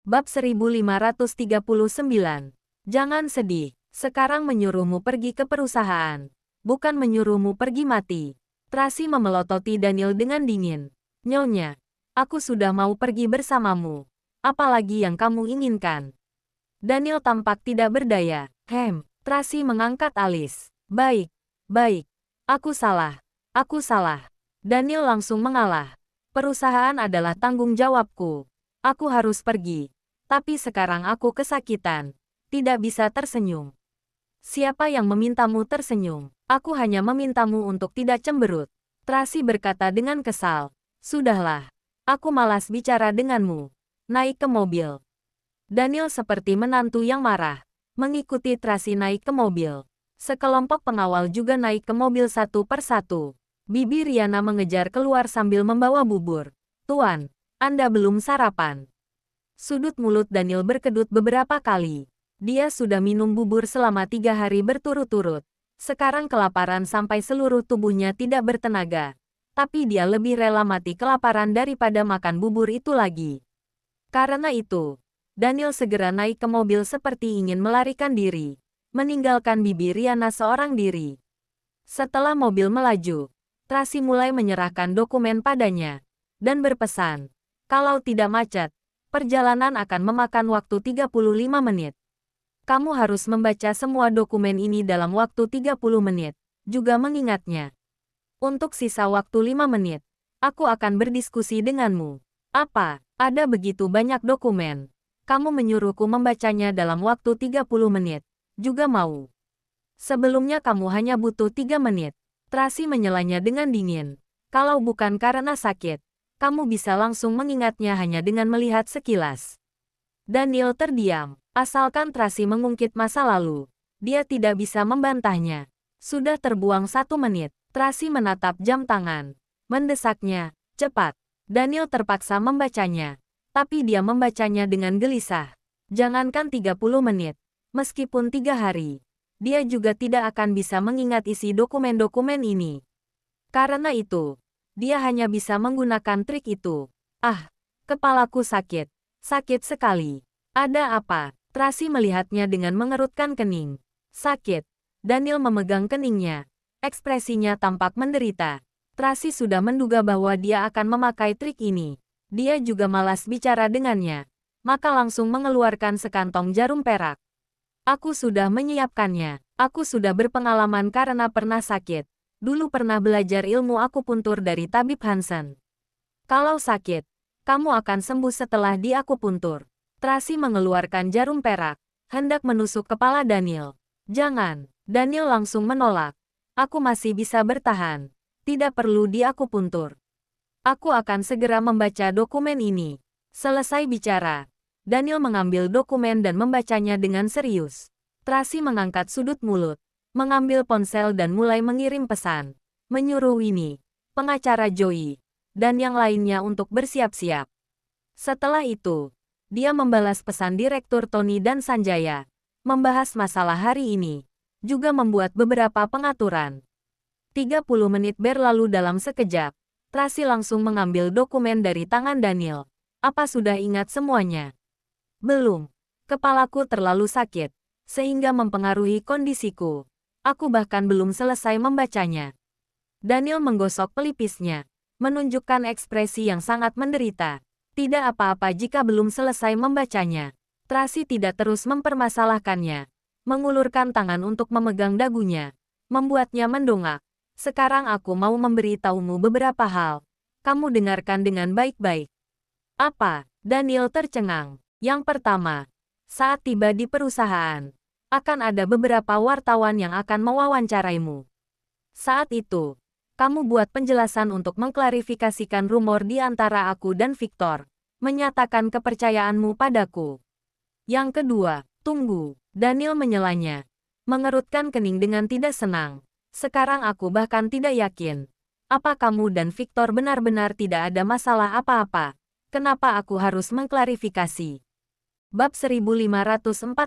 Bab 1539. Jangan sedih. Sekarang menyuruhmu pergi ke perusahaan. Bukan menyuruhmu pergi mati. Tracy memelototi Daniel dengan dingin. Nyonya, aku sudah mau pergi bersamamu. Apalagi yang kamu inginkan? Daniel tampak tidak berdaya. Tracy mengangkat alis. Baik, baik. Aku salah. Aku salah. Daniel langsung mengalah. Perusahaan adalah tanggung jawabku. Aku harus pergi. Tapi sekarang aku kesakitan. Tidak bisa tersenyum. Siapa yang memintamu tersenyum? Aku hanya memintamu untuk tidak cemberut. Tracy berkata dengan kesal. Sudahlah. Aku malas bicara denganmu. Naik ke mobil. Daniel seperti menantu yang marah. Mengikuti Tracy naik ke mobil. Sekelompok pengawal juga naik ke mobil satu persatu. Bibi Riana mengejar keluar sambil membawa bubur. Tuan, Anda belum sarapan. Sudut mulut Daniel berkedut beberapa kali. Dia sudah minum bubur selama 3 hari berturut-turut. Sekarang kelaparan sampai seluruh tubuhnya tidak bertenaga. Tapi dia lebih rela mati kelaparan daripada makan bubur itu lagi. Karena itu, Daniel segera naik ke mobil seperti ingin melarikan diri. Meninggalkan Bibi Riana seorang diri. Setelah mobil melaju, Tracy mulai menyerahkan dokumen padanya. Dan berpesan, kalau tidak macet, perjalanan akan memakan waktu 35 menit. Kamu harus membaca semua dokumen ini dalam waktu 30 menit, juga mengingatnya. Untuk sisa waktu 5 menit, aku akan berdiskusi denganmu. Apa? Ada begitu banyak dokumen. Kamu menyuruhku membacanya dalam waktu 30 menit. Juga mau. Sebelumnya kamu hanya butuh 3 menit. Tracy menyelanya dengan dingin. Kalau bukan karena sakit, kamu bisa langsung mengingatnya hanya dengan melihat sekilas. Daniel terdiam. Asalkan Tracy mengungkit masa lalu, dia tidak bisa membantahnya. Sudah terbuang 1 menit. Tracy menatap jam tangan. Mendesaknya, cepat. Daniel terpaksa membacanya. Tapi dia membacanya dengan gelisah. Jangankan 30 menit. Meskipun 3 hari, dia juga tidak akan bisa mengingat isi dokumen-dokumen ini. Karena itu, dia hanya bisa menggunakan trik itu. Kepalaku sakit. Sakit sekali. Ada apa? Tracy melihatnya dengan mengerutkan kening. Sakit. Daniel memegang keningnya. Ekspresinya tampak menderita. Tracy sudah menduga bahwa dia akan memakai trik ini. Dia juga malas bicara dengannya. Maka langsung mengeluarkan sekantong jarum perak. Aku sudah menyiapkannya. Aku sudah berpengalaman karena pernah sakit. Dulu pernah belajar ilmu akupuntur dari tabib Hansen. Kalau sakit, kamu akan sembuh setelah diakupuntur. Tracy mengeluarkan jarum perak, hendak menusuk kepala Daniel. Jangan. Daniel langsung menolak. Aku masih bisa bertahan. Tidak perlu diakupuntur. Aku akan segera membaca dokumen ini. Selesai bicara, Daniel mengambil dokumen dan membacanya dengan serius. Tracy mengangkat sudut mulut, mengambil ponsel dan mulai mengirim pesan. Menyuruh Winnie, pengacara Joey, dan yang lainnya untuk bersiap-siap. Setelah itu, dia membalas pesan Direktur Tony dan Sanjaya, membahas masalah hari ini, juga membuat beberapa pengaturan. 30 menit berlalu dalam sekejap. Tracy langsung mengambil dokumen dari tangan Daniel. Apa sudah ingat semuanya? Belum. Kepalaku terlalu sakit, sehingga mempengaruhi kondisiku. Aku bahkan belum selesai membacanya. Daniel menggosok pelipisnya, menunjukkan ekspresi yang sangat menderita. Tidak apa-apa jika belum selesai membacanya. Tracy tidak terus mempermasalahkannya. Mengulurkan tangan untuk memegang dagunya. Membuatnya mendongak. Sekarang aku mau memberitahumu beberapa hal. Kamu dengarkan dengan baik-baik. Apa? Daniel tercengang. Yang pertama, saat tiba di perusahaan, akan ada beberapa wartawan yang akan mewawancaraimu. Saat itu, kamu buat penjelasan untuk mengklarifikasikan rumor di antara aku dan Victor, menyatakan kepercayaanmu padaku. Yang kedua, tunggu. Daniel menyelanya, mengerutkan kening dengan tidak senang. Sekarang aku bahkan tidak yakin. Apa kamu dan Victor benar-benar tidak ada masalah apa-apa? Kenapa aku harus mengklarifikasi? Bab 1540.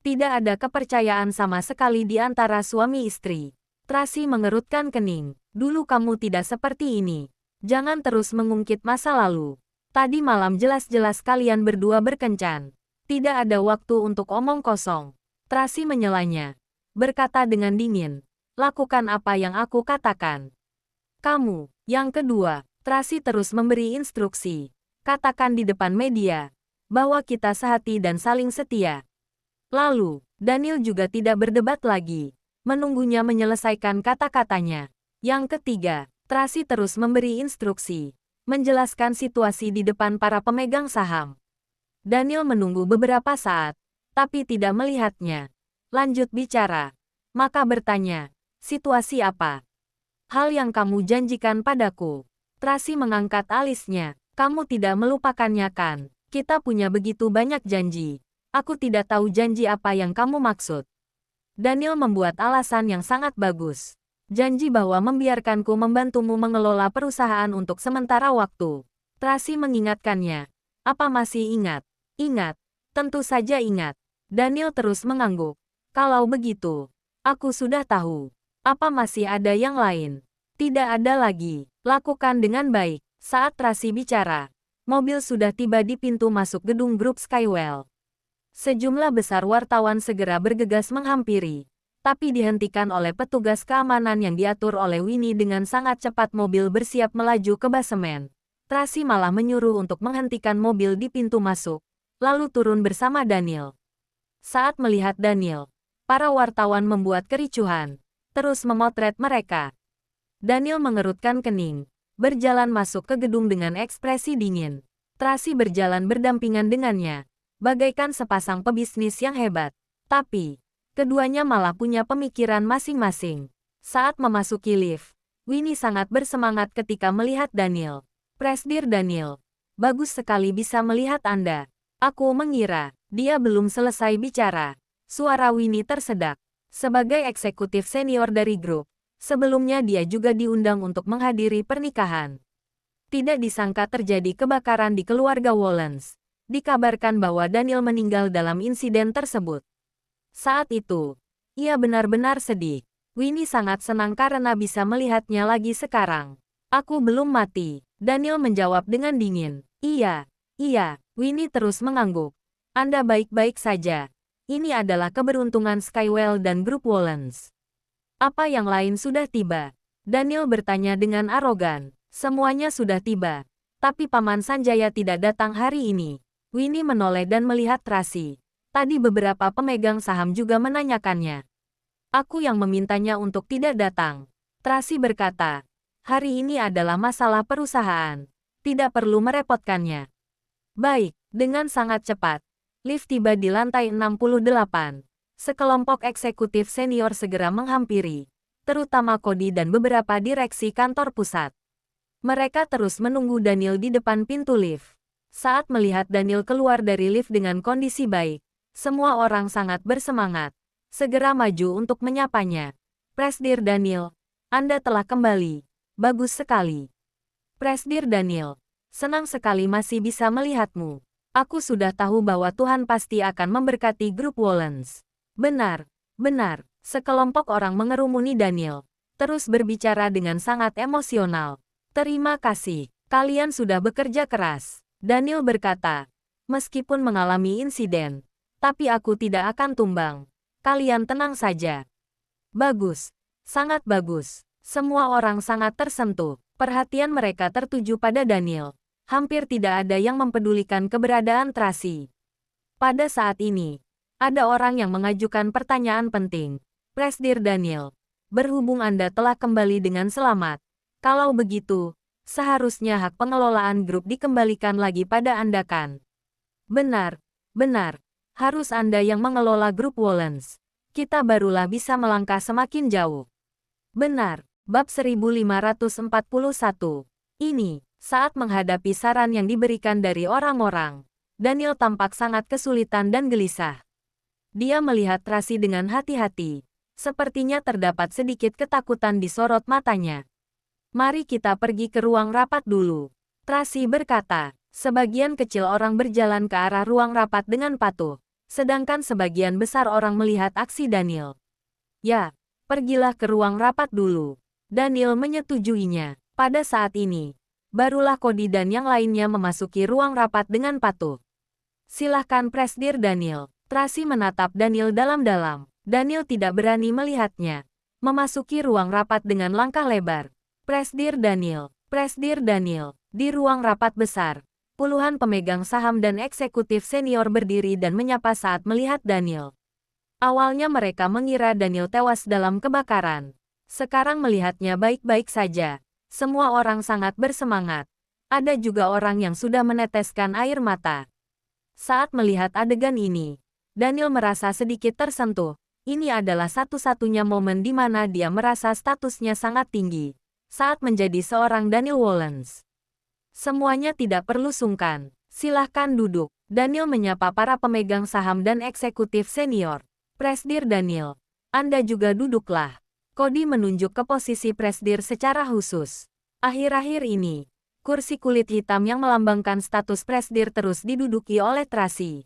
Tidak ada kepercayaan sama sekali di antara suami istri. Tracy mengerutkan kening. Dulu kamu tidak seperti ini. Jangan terus mengungkit masa lalu. Tadi malam jelas-jelas kalian berdua berkencan. Tidak ada waktu untuk omong kosong. Tracy menyelanya. Berkata dengan dingin. Lakukan apa yang aku katakan. Kamu. Yang kedua, Tracy terus memberi instruksi. Katakan di depan media. Bahwa kita sehati dan saling setia. Lalu, Daniel juga tidak berdebat lagi. Menunggunya menyelesaikan kata-katanya. Yang ketiga, Tracy terus memberi instruksi. Menjelaskan situasi di depan para pemegang saham. Daniel menunggu beberapa saat, tapi tidak melihatnya. Lanjut bicara. Maka bertanya, situasi apa? Hal yang kamu janjikan padaku. Tracy mengangkat alisnya. Kamu tidak melupakannya kan? Kita punya begitu banyak janji. Aku tidak tahu janji apa yang kamu maksud. Daniel membuat alasan yang sangat bagus. Janji bahwa membiarkanku membantumu mengelola perusahaan untuk sementara waktu. Tracy mengingatkannya. Apa masih ingat? Ingat. Tentu saja ingat. Daniel terus mengangguk. Kalau begitu, aku sudah tahu. Apa masih ada yang lain? Tidak ada lagi. Lakukan dengan baik. Saat Tracy bicara, mobil sudah tiba di pintu masuk gedung grup Skywell. Sejumlah besar wartawan segera bergegas menghampiri, tapi dihentikan oleh petugas keamanan yang diatur oleh Winnie dengan sangat cepat. Mobil bersiap melaju ke basemen. Tracy malah menyuruh untuk menghentikan mobil di pintu masuk, lalu turun bersama Daniel. Saat melihat Daniel, para wartawan membuat kericuhan, terus memotret mereka. Daniel mengerutkan kening, berjalan masuk ke gedung dengan ekspresi dingin. Tracy berjalan berdampingan dengannya, bagaikan sepasang pebisnis yang hebat. Tapi, keduanya malah punya pemikiran masing-masing. Saat memasuki lift, Winnie sangat bersemangat ketika melihat Daniel. Presdir Daniel, bagus sekali bisa melihat Anda. Aku mengira, dia belum selesai bicara. Suara Winnie tersedak. Sebagai eksekutif senior dari grup, sebelumnya dia juga diundang untuk menghadiri pernikahan. Tidak disangka terjadi kebakaran di keluarga Wollens. Dikabarkan bahwa Daniel meninggal dalam insiden tersebut. Saat itu, ia benar-benar sedih. Winnie sangat senang karena bisa melihatnya lagi sekarang. Aku belum mati, Daniel menjawab dengan dingin. Iya, Winnie terus mengangguk. Anda baik-baik saja. Ini adalah keberuntungan Skywell dan grup Wollens. Apa yang lain sudah tiba? Daniel bertanya dengan arogan. Semuanya sudah tiba. Tapi Paman Sanjaya tidak datang hari ini. Winnie menoleh dan melihat Tracy. Tadi beberapa pemegang saham juga menanyakannya. Aku yang memintanya untuk tidak datang. Tracy berkata, hari ini adalah masalah perusahaan. Tidak perlu merepotkannya. Baik, dengan sangat cepat. Lift tiba di lantai 68. Sekelompok eksekutif senior segera menghampiri, terutama Cody dan beberapa direksi kantor pusat. Mereka terus menunggu Daniel di depan pintu lift. Saat melihat Daniel keluar dari lift dengan kondisi baik, semua orang sangat bersemangat. Segera maju untuk menyapanya. Presdir Daniel, Anda telah kembali. Bagus sekali. Presdir Daniel, senang sekali masih bisa melihatmu. Aku sudah tahu bahwa Tuhan pasti akan memberkati grup Wollens. Benar. Sekelompok orang mengerumuni Daniel, terus berbicara dengan sangat emosional. Terima kasih, kalian sudah bekerja keras. Daniel berkata, meskipun mengalami insiden, tapi aku tidak akan tumbang. Kalian tenang saja. Bagus, sangat bagus. Semua orang sangat tersentuh. Perhatian mereka tertuju pada Daniel. Hampir tidak ada yang mempedulikan keberadaan Tracy. Pada saat ini, ada orang yang mengajukan pertanyaan penting. Presdir Daniel, berhubung Anda telah kembali dengan selamat. Kalau begitu, seharusnya hak pengelolaan grup dikembalikan lagi pada Anda kan? Benar. Harus Anda yang mengelola grup Wollens. Kita barulah bisa melangkah semakin jauh. Benar. Bab 1541. Ini, saat menghadapi saran yang diberikan dari orang-orang, Daniel tampak sangat kesulitan dan gelisah. Dia melihat Tracy dengan hati-hati. Sepertinya terdapat sedikit ketakutan di sorot matanya. Mari kita pergi ke ruang rapat dulu. Tracy berkata. Sebagian kecil orang berjalan ke arah ruang rapat dengan patuh, sedangkan sebagian besar orang melihat aksi Daniel. Ya, pergilah ke ruang rapat dulu. Daniel menyetujuinya. Pada saat ini, Barulah Cody dan yang lainnya memasuki ruang rapat dengan patuh. Silahkan Presdir Daniel. Tracy menatap Daniel dalam-dalam. Daniel tidak berani melihatnya. Memasuki ruang rapat dengan langkah lebar. Presdir Daniel. Presdir Daniel. Di ruang rapat besar, puluhan pemegang saham dan eksekutif senior berdiri dan menyapa saat melihat Daniel. Awalnya mereka mengira Daniel tewas dalam kebakaran. Sekarang melihatnya baik-baik saja. Semua orang sangat bersemangat. Ada juga orang yang sudah meneteskan air mata. Saat melihat adegan ini, Daniel merasa sedikit tersentuh. Ini adalah satu-satunya momen di mana dia merasa statusnya sangat tinggi saat menjadi seorang Daniel Wallens. Semuanya tidak perlu sungkan. Silahkan duduk. Daniel menyapa para pemegang saham dan eksekutif senior. Presdir Daniel, Anda juga duduklah. Cody menunjuk ke posisi presdir secara khusus. Akhir-akhir ini, kursi kulit hitam yang melambangkan status presdir terus diduduki oleh Tracy.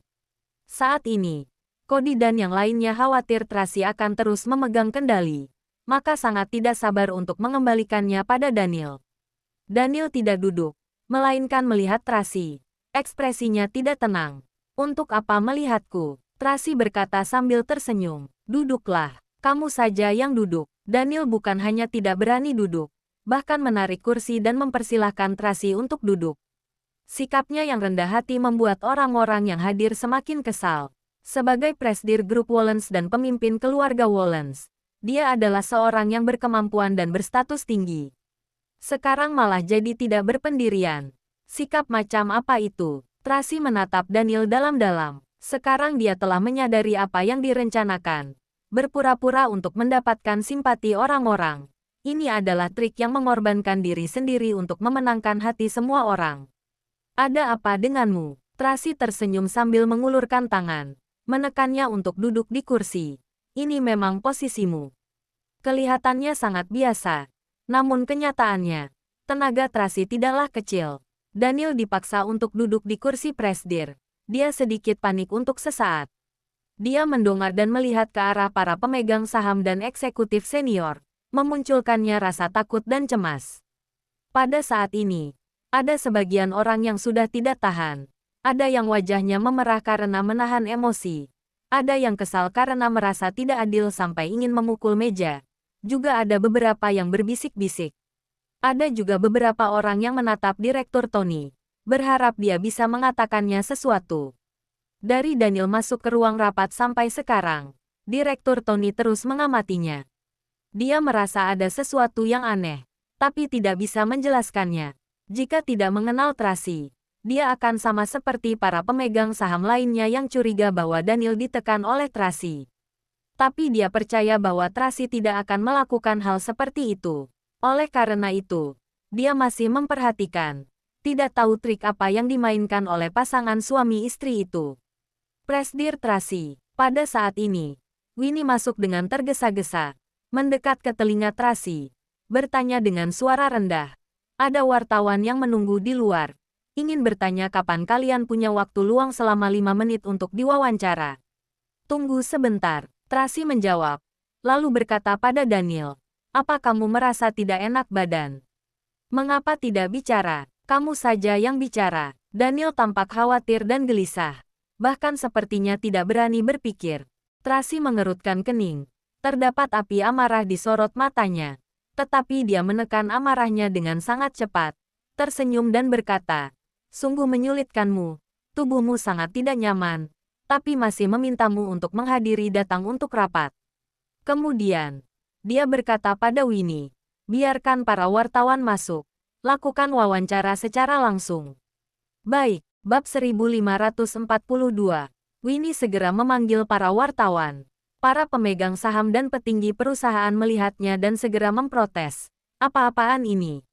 Saat ini, Cody dan yang lainnya khawatir Tracy akan terus memegang kendali, maka sangat tidak sabar untuk mengembalikannya pada Daniel. Daniel tidak duduk, melainkan melihat Tracy. Ekspresinya tidak tenang. Untuk apa melihatku? Tracy berkata sambil tersenyum. Duduklah, kamu saja yang duduk. Daniel bukan hanya tidak berani duduk, bahkan menarik kursi dan mempersilahkan Tracy untuk duduk. Sikapnya yang rendah hati membuat orang-orang yang hadir semakin kesal. Sebagai presdir grup Wallens dan pemimpin keluarga Wallens, dia adalah seorang yang berkemampuan dan berstatus tinggi. Sekarang malah jadi tidak berpendirian. Sikap macam apa itu? Tracy menatap Daniel dalam-dalam. Sekarang dia telah menyadari apa yang direncanakan. Berpura-pura untuk mendapatkan simpati orang-orang. Ini adalah trik yang mengorbankan diri sendiri untuk memenangkan hati semua orang. Ada apa denganmu? Tracy tersenyum sambil mengulurkan tangan, menekannya untuk duduk di kursi. Ini memang posisimu. Kelihatannya sangat biasa. Namun kenyataannya, tenaga Tracy tidaklah kecil. Daniel dipaksa untuk duduk di kursi presdir. Dia sedikit panik untuk sesaat. Dia mendongak dan melihat ke arah para pemegang saham dan eksekutif senior, memunculkannya rasa takut dan cemas. Pada saat ini, ada sebagian orang yang sudah tidak tahan. Ada yang wajahnya memerah karena menahan emosi. Ada yang kesal karena merasa tidak adil sampai ingin memukul meja. Juga ada beberapa yang berbisik-bisik. Ada juga beberapa orang yang menatap Direktur Tony, berharap dia bisa mengatakannya sesuatu. Dari Daniel masuk ke ruang rapat sampai sekarang, Direktur Tony terus mengamatinya. Dia merasa ada sesuatu yang aneh, tapi tidak bisa menjelaskannya. Jika tidak mengenal Tracy, dia akan sama seperti para pemegang saham lainnya yang curiga bahwa Daniel ditekan oleh Tracy. Tapi dia percaya bahwa Tracy tidak akan melakukan hal seperti itu. Oleh karena itu, dia masih memperhatikan. Tidak tahu trik apa yang dimainkan oleh pasangan suami istri itu. Presdir Tracy. Pada saat ini, Winnie masuk dengan tergesa-gesa, mendekat ke telinga Tracy, bertanya dengan suara rendah. Ada wartawan yang menunggu di luar. Ingin bertanya kapan kalian punya waktu luang selama 5 menit untuk diwawancara. Tunggu sebentar, Tracy menjawab. Lalu berkata pada Daniel, apa kamu merasa tidak enak badan? Mengapa tidak bicara? Kamu saja yang bicara. Daniel tampak khawatir dan gelisah. Bahkan sepertinya tidak berani berpikir. Tracy mengerutkan kening. Terdapat api amarah di sorot matanya. Tetapi dia menekan amarahnya dengan sangat cepat. Tersenyum dan berkata, sungguh menyulitkanmu. Tubuhmu sangat tidak nyaman. Tapi masih memintamu untuk menghadiri datang untuk rapat. Kemudian, dia berkata pada Winnie, biarkan para wartawan masuk. Lakukan wawancara secara langsung. Baik, bab 1542. Winnie segera memanggil para wartawan. Para pemegang saham dan petinggi perusahaan melihatnya dan segera memprotes. Apa-apaan ini?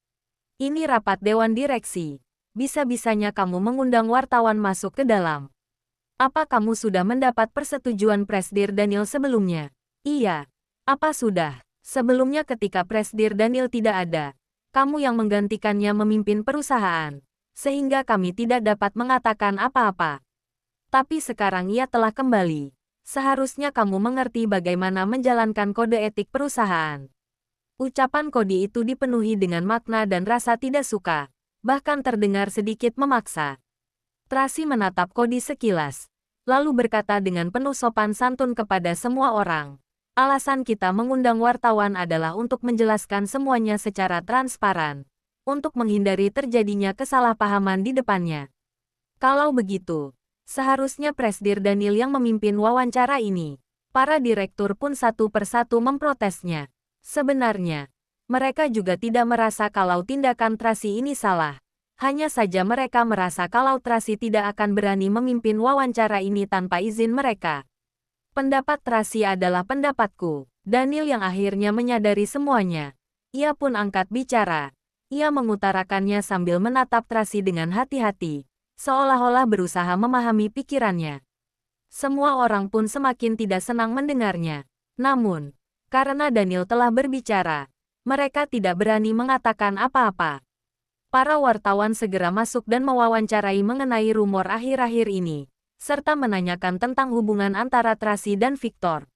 Ini rapat dewan direksi. Bisa-bisanya kamu mengundang wartawan masuk ke dalam. Apa kamu sudah mendapat persetujuan Presdir Daniel sebelumnya? Iya. Apa sudah? Sebelumnya ketika Presdir Daniel tidak ada, kamu yang menggantikannya memimpin perusahaan, sehingga kami tidak dapat mengatakan apa-apa. Tapi sekarang ia telah kembali. Seharusnya kamu mengerti bagaimana menjalankan kode etik perusahaan. Ucapan Cody itu dipenuhi dengan makna dan rasa tidak suka. bahkan terdengar sedikit memaksa. Tracy menatap Cody sekilas, lalu berkata dengan penuh sopan santun kepada semua orang. Alasan kita mengundang wartawan adalah untuk menjelaskan semuanya secara transparan, untuk menghindari terjadinya kesalahpahaman di depannya. Kalau begitu, seharusnya Presdir Daniel yang memimpin wawancara ini. Para direktur pun satu persatu memprotesnya. Sebenarnya, mereka juga tidak merasa kalau tindakan Tracy ini salah. Hanya saja mereka merasa kalau Tracy tidak akan berani memimpin wawancara ini tanpa izin mereka. Pendapat Tracy adalah pendapatku. Daniel yang akhirnya menyadari semuanya. Ia pun angkat bicara. Ia mengutarakannya sambil menatap Tracy dengan hati-hati, seolah-olah berusaha memahami pikirannya. Semua orang pun semakin tidak senang mendengarnya. Namun, karena Daniel telah berbicara, mereka tidak berani mengatakan apa-apa. Para wartawan segera masuk dan mewawancarai mengenai rumor akhir-akhir ini, serta menanyakan tentang hubungan antara Tracy dan Victor.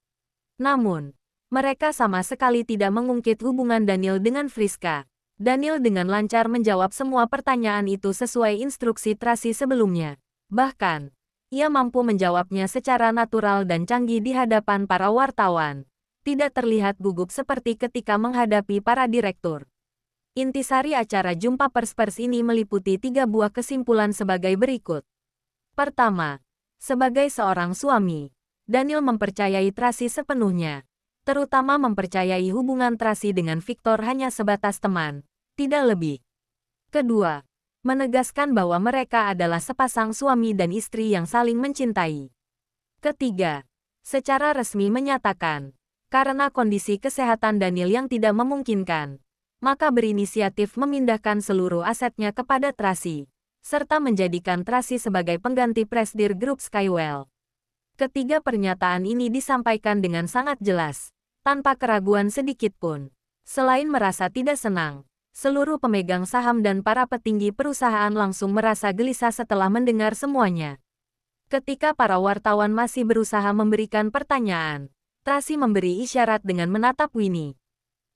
Namun, mereka sama sekali tidak mengungkit hubungan Daniel dengan Friska. Daniel dengan lancar menjawab semua pertanyaan itu sesuai instruksi Tracy sebelumnya. Bahkan, ia mampu menjawabnya secara natural dan canggih di hadapan para wartawan. Tidak terlihat gugup seperti ketika menghadapi para direktur. Intisari acara jumpa pers ini meliputi 3 buah kesimpulan sebagai berikut. Pertama, sebagai seorang suami, Daniel mempercayai Tracy sepenuhnya. Terutama mempercayai hubungan Tracy dengan Victor hanya sebatas teman, tidak lebih. Kedua, menegaskan bahwa mereka adalah sepasang suami dan istri yang saling mencintai. Ketiga, secara resmi menyatakan, karena kondisi kesehatan Daniel yang tidak memungkinkan, maka berinisiatif memindahkan seluruh asetnya kepada Tracy, serta menjadikan Tracy sebagai pengganti Presdir Grup Skywell. Ketiga pernyataan ini disampaikan dengan sangat jelas, tanpa keraguan sedikit pun. Selain merasa tidak senang, seluruh pemegang saham dan para petinggi perusahaan langsung merasa gelisah setelah mendengar semuanya. Ketika para wartawan masih berusaha memberikan pertanyaan, Tracy memberi isyarat dengan menatap Winnie.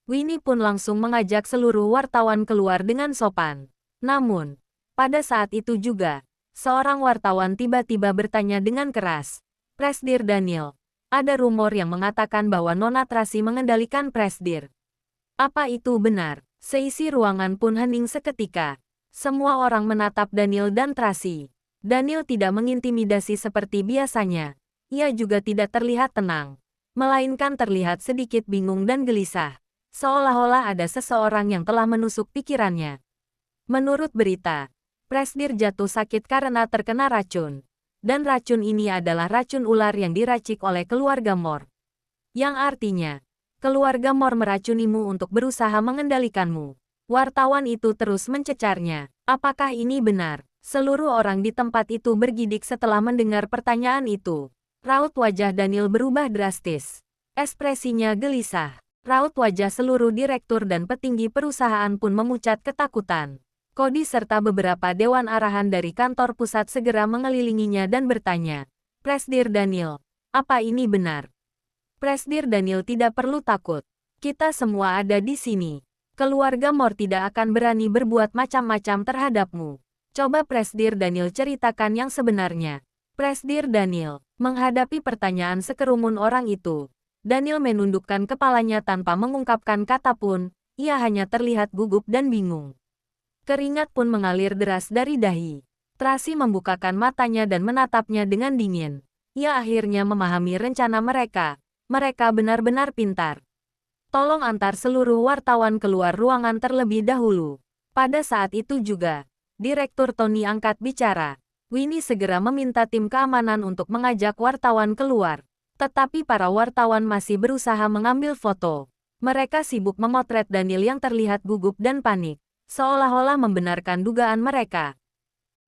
Winnie pun langsung mengajak seluruh wartawan keluar dengan sopan. Namun, pada saat itu juga, seorang wartawan tiba-tiba bertanya dengan keras, "Presdir Daniel, ada rumor yang mengatakan bahwa Nona Tracy mengendalikan Presdir. Apa itu benar?" Seisi ruangan pun hening seketika. Semua orang menatap Daniel dan Tracy. Daniel tidak mengintimidasi seperti biasanya. Ia juga tidak terlihat tenang, melainkan terlihat sedikit bingung dan gelisah. Seolah-olah ada seseorang yang telah menusuk pikirannya. Menurut berita, Presdir jatuh sakit karena terkena racun. Dan racun ini adalah racun ular yang diracik oleh keluarga Moore. Yang artinya, keluarga Moore meracunimu untuk berusaha mengendalikanmu. Wartawan itu terus mencecarnya. Apakah ini benar? Seluruh orang di tempat itu bergidik setelah mendengar pertanyaan itu. Raut wajah Daniel berubah drastis. Ekspresinya gelisah. Raut wajah seluruh direktur dan petinggi perusahaan pun memucat ketakutan. Cody serta beberapa dewan arahan dari kantor pusat segera mengelilinginya dan bertanya, "Presdir Daniel, apa ini benar?" "Presdir Daniel tidak perlu takut. Kita semua ada di sini. Keluarga Moore tidak akan berani berbuat macam-macam terhadapmu. Coba Presdir Daniel ceritakan yang sebenarnya." Presdir Daniel, menghadapi pertanyaan sekerumun orang itu, Daniel menundukkan kepalanya tanpa mengungkapkan kata pun, ia hanya terlihat gugup dan bingung. Keringat pun mengalir deras dari dahi. Tracy membukakan matanya dan menatapnya dengan dingin. Ia akhirnya memahami rencana mereka. Mereka benar-benar pintar. "Tolong antar seluruh wartawan keluar ruangan terlebih dahulu." Pada saat itu juga, Direktur Tony angkat bicara. Winnie segera meminta tim keamanan untuk mengajak wartawan keluar. Tetapi para wartawan masih berusaha mengambil foto. Mereka sibuk memotret Daniel yang terlihat gugup dan panik, seolah-olah membenarkan dugaan mereka.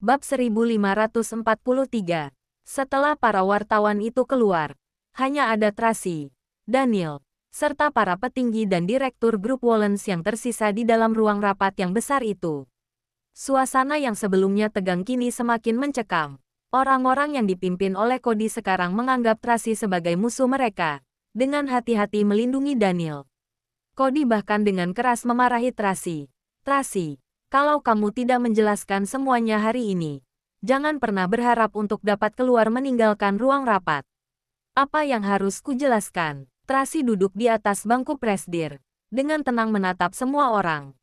Bab 1543. Setelah para wartawan itu keluar, hanya ada Tracy, Daniel, serta para petinggi dan direktur grup Wallens yang tersisa di dalam ruang rapat yang besar itu. Suasana yang sebelumnya tegang kini semakin mencekam. Orang-orang yang dipimpin oleh Cody sekarang menganggap Tracy sebagai musuh mereka, dengan hati-hati melindungi Daniel. Cody bahkan dengan keras memarahi Tracy. "Tracy, Kalau kamu tidak menjelaskan semuanya hari ini, jangan pernah berharap untuk dapat keluar meninggalkan ruang rapat. Apa yang harus kujelaskan? Tracy duduk di atas bangku presdir, dengan tenang menatap semua orang.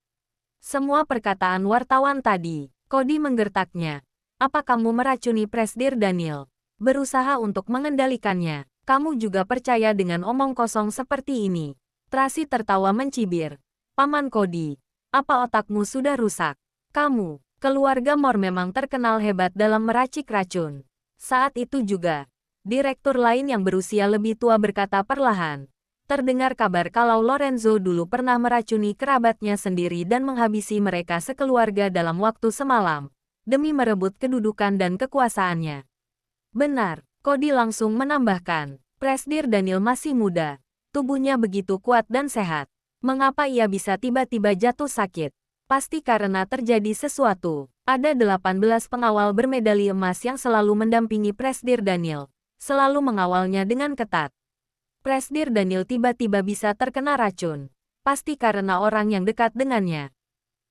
Semua perkataan wartawan tadi, Cody menggertaknya. Apa kamu meracuni presdir Daniel? Berusaha untuk mengendalikannya. Kamu juga percaya dengan omong kosong seperti ini? Tracy tertawa mencibir. Paman Cody, apa otakmu sudah rusak? Kamu, keluarga Moore memang terkenal hebat dalam meracik racun. Saat itu juga, direktur lain yang berusia lebih tua berkata perlahan. Terdengar kabar kalau Lorenzo dulu pernah meracuni kerabatnya sendiri dan menghabisi mereka sekeluarga dalam waktu semalam, demi merebut kedudukan dan kekuasaannya. Benar, Cody langsung menambahkan. Presdir Daniel masih muda, tubuhnya begitu kuat dan sehat. Mengapa ia bisa tiba-tiba jatuh sakit? Pasti karena terjadi sesuatu. Ada 18 pengawal bermedali emas yang selalu mendampingi Presdir Daniel, selalu mengawalnya dengan ketat. Presdir Daniel tiba-tiba bisa terkena racun. Pasti karena orang yang dekat dengannya.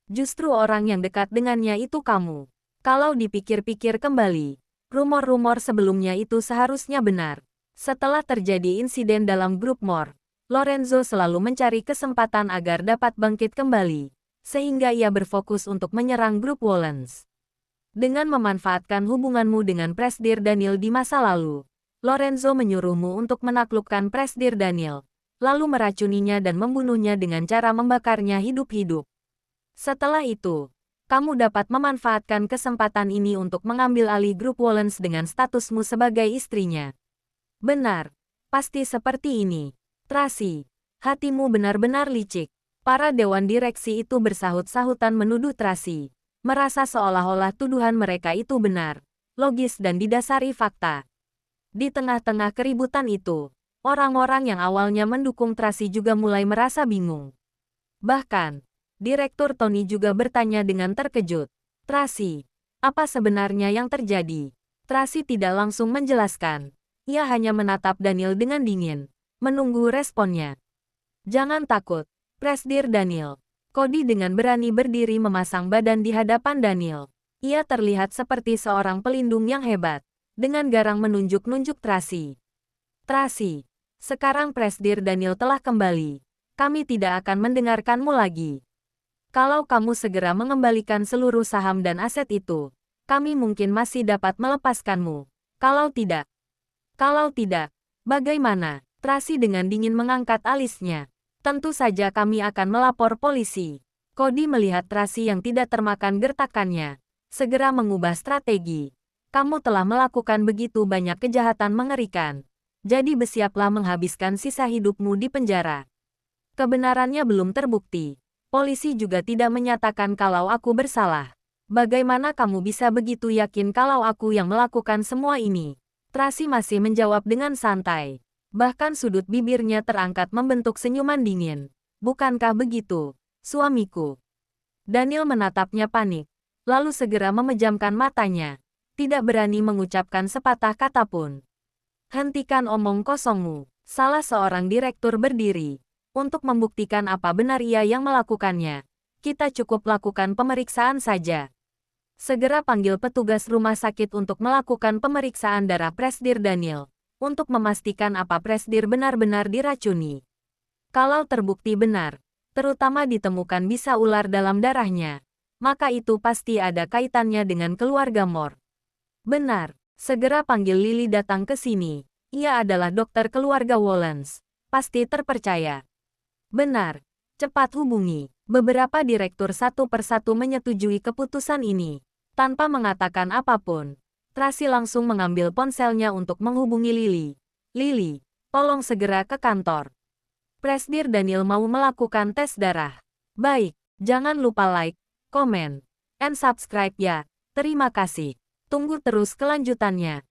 Justru orang yang dekat dengannya itu kamu. Kalau dipikir-pikir kembali, rumor-rumor sebelumnya itu seharusnya benar. Setelah terjadi insiden dalam grup Moore, Lorenzo selalu mencari kesempatan agar dapat bangkit kembali, sehingga ia berfokus untuk menyerang grup Wallens. Dengan memanfaatkan hubunganmu dengan Presdir Daniel di masa lalu, Lorenzo menyuruhmu untuk menaklukkan Presdir Daniel, lalu meracuninya dan membunuhnya dengan cara membakarnya hidup-hidup. Setelah itu, kamu dapat memanfaatkan kesempatan ini untuk mengambil alih grup Wallens dengan statusmu sebagai istrinya. Benar, pasti seperti ini. Tracy, hatimu benar-benar licik. Para dewan direksi itu bersahut-sahutan menuduh Tracy, merasa seolah-olah tuduhan mereka itu benar, logis dan didasari fakta. Di tengah-tengah keributan itu, orang-orang yang awalnya mendukung Tracy juga mulai merasa bingung. Bahkan, Direktur Tony juga bertanya dengan terkejut. Tracy, apa sebenarnya yang terjadi? Tracy tidak langsung menjelaskan. Ia hanya menatap Daniel dengan dingin, menunggu responnya. Jangan takut, Presdir Daniel. Cody dengan berani berdiri memasang badan di hadapan Daniel. Ia terlihat seperti seorang pelindung yang hebat, dengan garang menunjuk-nunjuk Tracy. Tracy, sekarang Presdir Daniel telah kembali. Kami tidak akan mendengarkanmu lagi. Kalau kamu segera mengembalikan seluruh saham dan aset itu, kami mungkin masih dapat melepaskanmu. Kalau tidak, bagaimana? Tracy dengan dingin mengangkat alisnya. Tentu saja kami akan melapor polisi. Cody melihat Tracy yang tidak termakan gertakannya, segera mengubah strategi. Kamu telah melakukan begitu banyak kejahatan mengerikan. Jadi bersiaplah menghabiskan sisa hidupmu di penjara. Kebenarannya belum terbukti. Polisi juga tidak menyatakan kalau aku bersalah. Bagaimana kamu bisa begitu yakin kalau aku yang melakukan semua ini? Tracy masih menjawab dengan santai. Bahkan sudut bibirnya terangkat membentuk senyuman dingin. Bukankah begitu, suamiku? Daniel menatapnya panik, lalu segera memejamkan matanya. Tidak berani mengucapkan sepatah kata pun. Hentikan omong kosongmu. Salah seorang direktur berdiri. Untuk membuktikan apa benar ia yang melakukannya, kita cukup lakukan pemeriksaan saja. Segera panggil petugas rumah sakit untuk melakukan pemeriksaan darah Presdir Daniel, untuk memastikan apa Presdir benar-benar diracuni. Kalau terbukti benar, terutama ditemukan bisa ular dalam darahnya, maka itu pasti ada kaitannya dengan keluarga Moore. Benar, segera panggil Lily datang ke sini. Ia adalah dokter keluarga Wallens, pasti terpercaya. Benar, cepat hubungi. Beberapa direktur satu persatu menyetujui keputusan ini. Tanpa mengatakan apapun, Tracy langsung mengambil ponselnya untuk menghubungi Lily. Lily, tolong segera ke kantor. Presdir Daniel mau melakukan tes darah. Baik, jangan lupa like, komen, and subscribe ya. Terima kasih. Tunggu terus kelanjutannya.